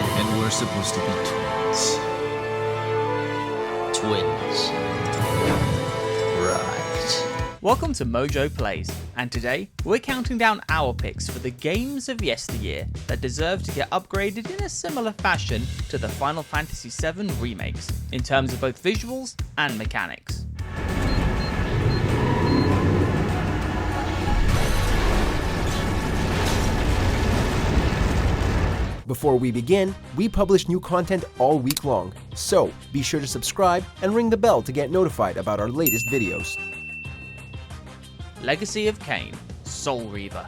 And we're supposed to be twins. Twins. Right. Welcome to MojoPlays, and today we're counting down our picks for the games of yesteryear that deserve to get upgraded in a similar fashion to the Final Fantasy VII remakes, in terms of both visuals and mechanics. Before we begin, we publish new content all week long, so be sure to subscribe and ring the bell to get notified about our latest videos. Legacy of Kain, Soul Reaver.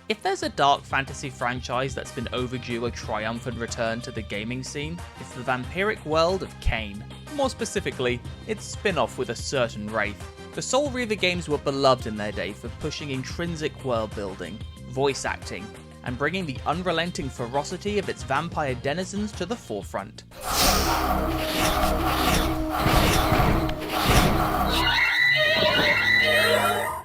If there's a dark fantasy franchise that's been overdue a triumphant return to the gaming scene, it's the vampiric world of Kane. More specifically, its spin-off with a certain wraith. The Soul Reaver games were beloved in their day for pushing intrinsic world building, voice acting, and bringing the unrelenting ferocity of its vampire denizens to the forefront.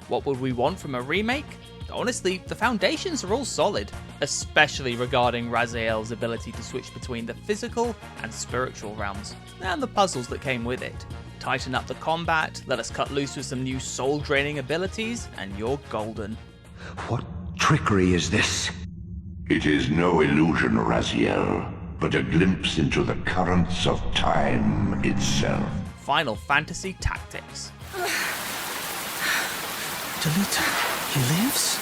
What would we want from a remake? Honestly, the foundations are all solid, especially regarding Raziel's ability to switch between the physical and spiritual realms, and the puzzles that came with it. Tighten up the combat, let us cut loose with some new soul-draining abilities, and you're golden. What trickery is this? It is no illusion, Raziel, but a glimpse into the currents of time itself. Final Fantasy Tactics. Delita, he lives?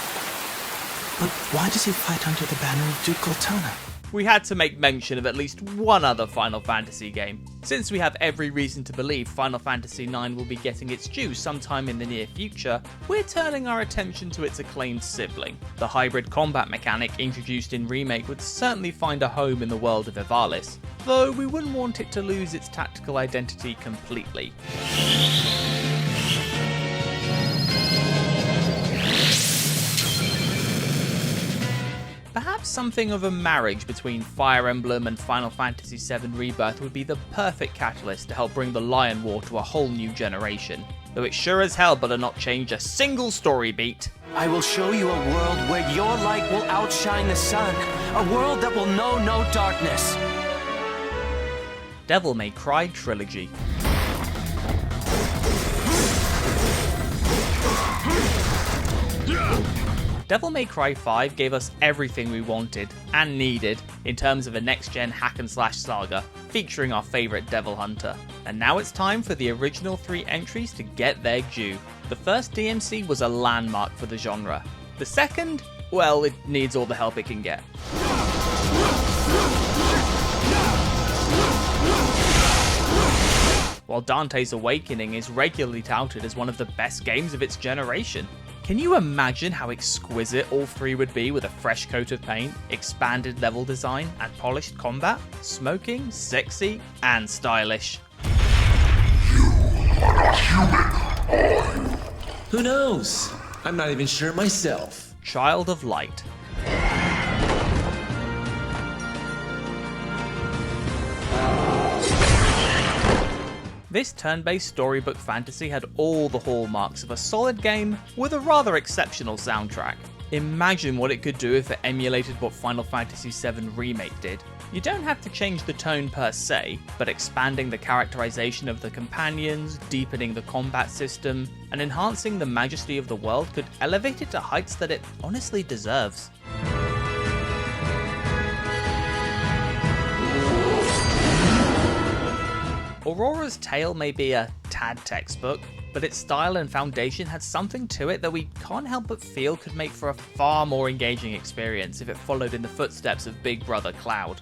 But why does he fight under the banner of Duke Goltana? We had to make mention of at least one other Final Fantasy game, since we have every reason to believe Final Fantasy IX will be getting its due sometime in the near future. We're turning our attention to its acclaimed sibling. The hybrid combat mechanic introduced in Remake would certainly find a home in the world of Ivalice, though we wouldn't want it to lose its tactical identity completely. Perhaps something of a marriage between Fire Emblem and Final Fantasy VII Rebirth would be the perfect catalyst to help bring the Lion War to a whole new generation, though it sure as hell better not change a single story beat. I will show you a world where your light will outshine the sun, a world that will know no darkness. May Cry Trilogy. May Cry 5 gave us everything we wanted and needed in terms of a next-gen hack-and-slash saga, featuring our favourite Devil Hunter. And now it's time for the original 3 entries to get their due. The first DMC was a landmark for the genre. The second, well, it needs all the help it can get. While Dante's Awakening is regularly touted as one of the best games of its generation. Can you imagine how exquisite all 3 would be with a fresh coat of paint, expanded level design, and polished combat? Smoking, sexy, and stylish. You are not human, are you? Who knows? I'm not even sure myself. Child of Light. This turn-based storybook fantasy had all the hallmarks of a solid game with a rather exceptional soundtrack. Imagine what it could do if it emulated what Final Fantasy VII Remake did. You don't have to change the tone per se, but expanding the characterization of the companions, deepening the combat system, and enhancing the majesty of the world could elevate it to heights that it honestly deserves. Aurora's tale may be a tad textbook, but its style and foundation had something to it that we can't help but feel could make for a far more engaging experience if it followed in the footsteps of Big Brother Cloud.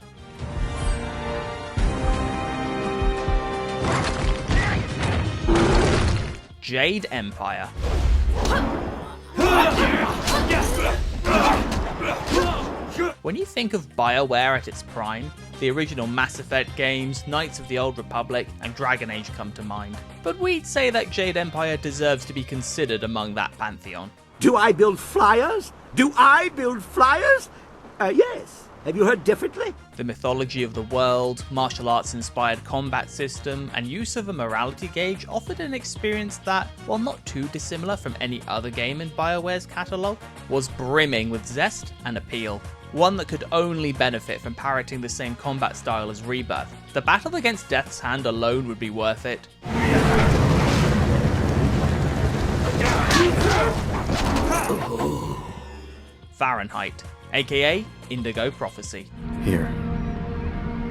Jade Empire. When you think of BioWare at its prime, the original Mass Effect games, Knights of the Old Republic, and Dragon Age come to mind. But we'd say that Jade Empire deserves to be considered among that pantheon. Do I build flyers? Do I build flyers? Yes. Have you heard differently? The mythology of the world, martial arts inspired combat system, and use of a morality gauge offered an experience that, while not too dissimilar from any other game in BioWare's catalogue, was brimming with zest and appeal. One that could only benefit from parroting the same combat style as Rebirth. The battle against Death's Hand alone would be worth it. Fahrenheit, aka Indigo Prophecy. Here.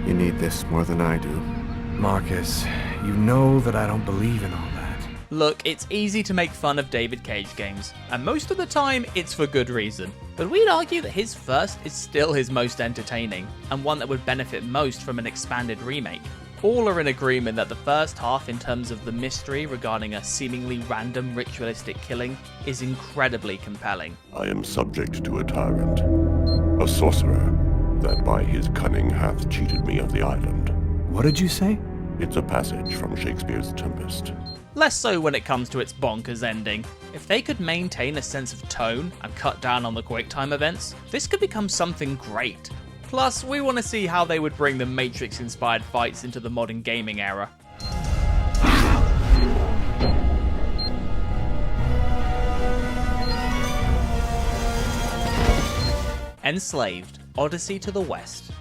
You need this more than I do. Marcus, you know that I don't believe in all that. Look, it's easy to make fun of David Cage games, and most of the time it's for good reason. But we'd argue that his first is still his most entertaining, and one that would benefit most from an expanded remake. All are in agreement that the first half, in terms of the mystery regarding a seemingly random ritualistic killing, is incredibly compelling. I am subject to a tyrant, a sorcerer, that by his cunning hath cheated me of the island. What did you say? It's a passage from Shakespeare's Tempest. Less so when it comes to its bonkers ending. If they could maintain a sense of tone and cut down on the QuickTime events, this could become something great. Plus, we want to see how they would bring the Matrix-inspired fights into the modern gaming era. Enslaved, Odyssey to the West.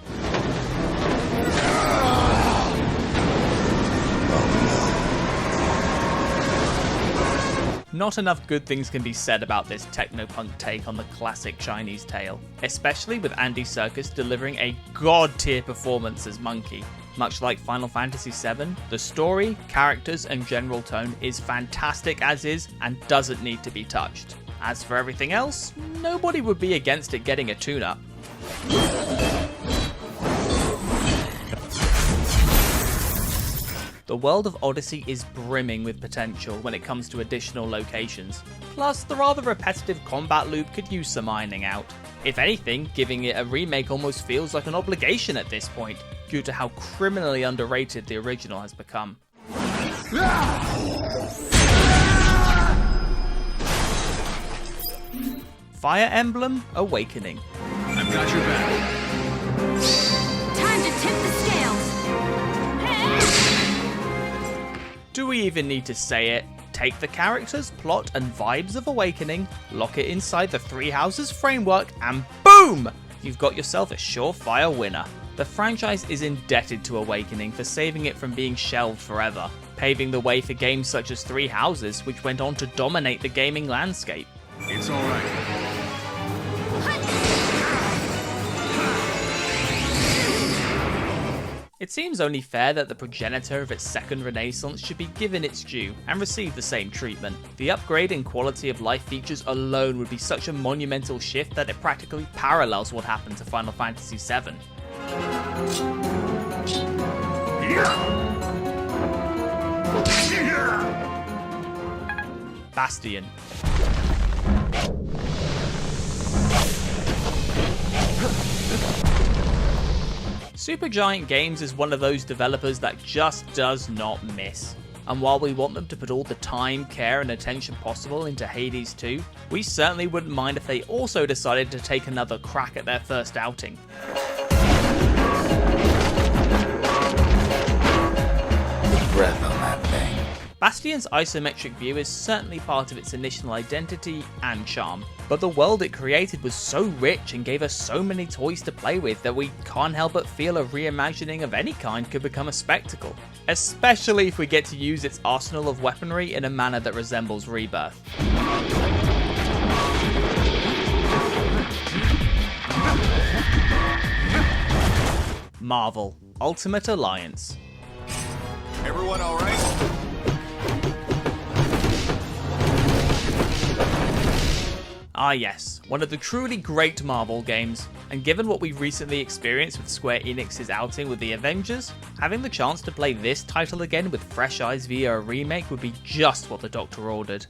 Not enough good things can be said about this technopunk take on the classic Chinese tale, especially with Andy Serkis delivering a god-tier performance as Monkey. Much like Final Fantasy VII, the story, characters, and general tone is fantastic as is and doesn't need to be touched. As for everything else, nobody would be against it getting a tune-up. The world of Odyssey is brimming with potential when it comes to additional locations. Plus, the rather repetitive combat loop could use some ironing out. If anything, giving it a remake almost feels like an obligation at this point, due to how criminally underrated the original has become. Fire Emblem Awakening. I've got your back. Time to tip the scales. Do we even need to say it? Take the characters, plot, and vibes of Awakening, lock it inside the Three Houses framework, and boom! You've got yourself a surefire winner. The franchise is indebted to Awakening for saving it from being shelved forever, paving the way for games such as Three Houses, which went on to dominate the gaming landscape. It's alright. It seems only fair that the progenitor of its second renaissance should be given its due and receive the same treatment. The upgrade in quality of life features alone would be such a monumental shift that it practically parallels what happened to Final Fantasy VII. Bastion. Supergiant Games is one of those developers that just does not miss. And while we want them to put all the time, care, and attention possible into Hades 2, we certainly wouldn't mind if they also decided to take another crack at their first outing. Breath on that thing. Bastion's isometric view is certainly part of its initial identity and charm, but the world it created was so rich and gave us so many toys to play with that we can't help but feel a reimagining of any kind could become a spectacle, especially if we get to use its arsenal of weaponry in a manner that resembles Rebirth. Marvel Ultimate Alliance. Everyone alright? Ah yes, one of the truly great Marvel games, and given what we've recently experienced with Square Enix's outing with the Avengers, having the chance to play this title again with fresh eyes via a remake would be just what the Doctor ordered.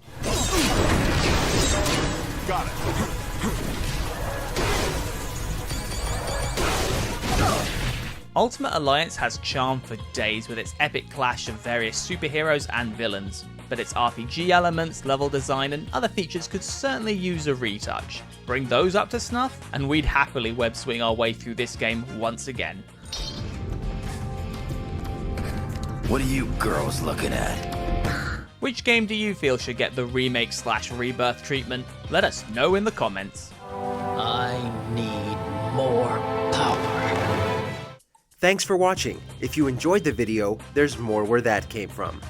Got it. Ultimate Alliance has charm for days with its epic clash of various superheroes and villains, but its RPG elements, level design, and other features could certainly use a retouch. Bring those up to snuff, and we'd happily web swing our way through this game once again. What are you girls looking at? Which game do you feel should get the remake/rebirth treatment? Let us know in the comments. I need more power. Thanks for watching. If you enjoyed the video, there's more where that came from.